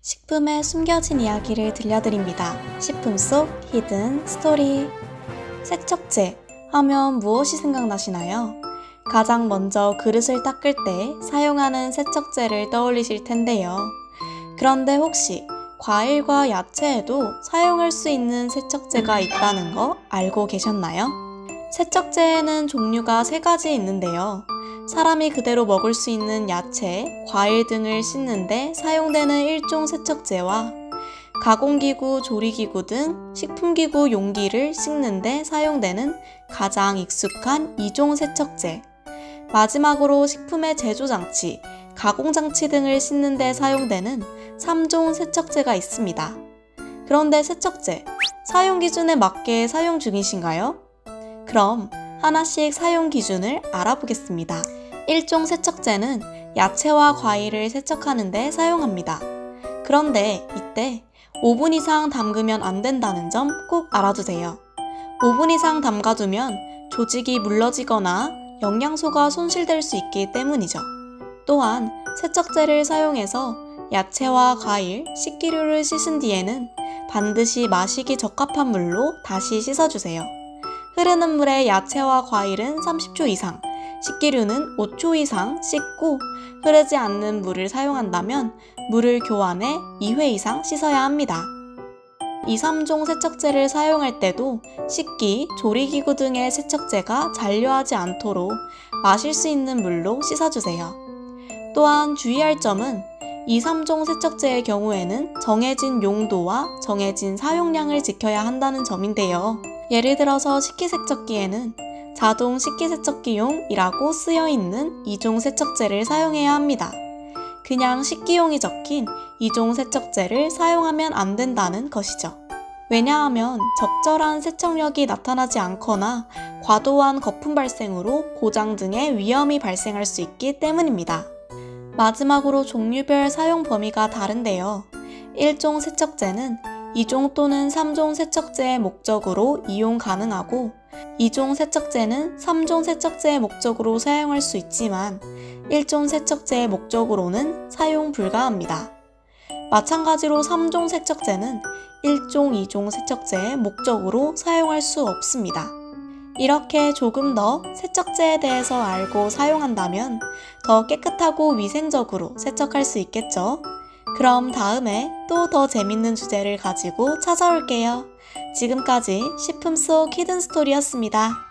식품의 숨겨진 이야기를 들려드립니다. 식품 속 히든 스토리. 세척제 하면 무엇이 생각나시나요? 가장 먼저 그릇을 닦을 때 사용하는 세척제를 떠올리실 텐데요. 그런데 혹시 과일과 야채에도 사용할 수 있는 세척제가 있다는 거 알고 계셨나요? 세척제에는 종류가 3가지 있는데요. 사람이 그대로 먹을 수 있는 야채, 과일 등을 씻는데 사용되는 1종 세척제와 가공기구, 조리기구 등 식품기구 용기를 씻는데 사용되는 가장 익숙한 2종 세척제, 마지막으로 식품의 제조장치, 가공장치 등을 씻는데 사용되는 3종 세척제가 있습니다. 그런데 세척제, 사용 기준에 맞게 사용 중이신가요? 그럼 하나씩 사용 기준을 알아보겠습니다. 1종 세척제는 야채와 과일을 세척하는 데 사용합니다. 그런데 이때 5분 이상 담그면 안 된다는 점 꼭 알아두세요. 5분 이상 담가두면 조직이 물러지거나 영양소가 손실될 수 있기 때문이죠. 또한 세척제를 사용해서 야채와 과일, 식기류를 씻은 뒤에는 반드시 마시기 적합한 물로 다시 씻어주세요. 흐르는 물에 야채와 과일은 30초 이상, 식기류는 5초 이상 씻고 흐르지 않는 물을 사용한다면 물을 교환해 2회 이상 씻어야 합니다. 이 3종 세척제를 사용할 때도 식기, 조리기구 등의 세척제가 잔류하지 않도록 마실 수 있는 물로 씻어주세요. 또한 주의할 점은 이 3종 세척제의 경우에는 정해진 용도와 정해진 사용량을 지켜야 한다는 점인데요. 예를 들어서 식기세척기에는 자동 식기세척기용이라고 쓰여있는 2종 세척제를 사용해야 합니다. 그냥 식기용이 적힌 2종 세척제를 사용하면 안 된다는 것이죠. 왜냐하면 적절한 세척력이 나타나지 않거나 과도한 거품 발생으로 고장 등의 위험이 발생할 수 있기 때문입니다. 마지막으로 종류별 사용 범위가 다른데요. 1종 세척제는 2종 또는 3종 세척제의 목적으로 이용 가능하고 2종 세척제는 3종 세척제의 목적으로 사용할 수 있지만 1종 세척제의 목적으로는 사용 불가합니다. 마찬가지로 3종 세척제는 1종, 2종 세척제의 목적으로 사용할 수 없습니다. 이렇게 조금 더 세척제에 대해서 알고 사용한다면 더 깨끗하고 위생적으로 세척할 수 있겠죠? 그럼 다음에 또 더 재밌는 주제를 가지고 찾아올게요. 지금까지 식품 속 히든 스토리였습니다.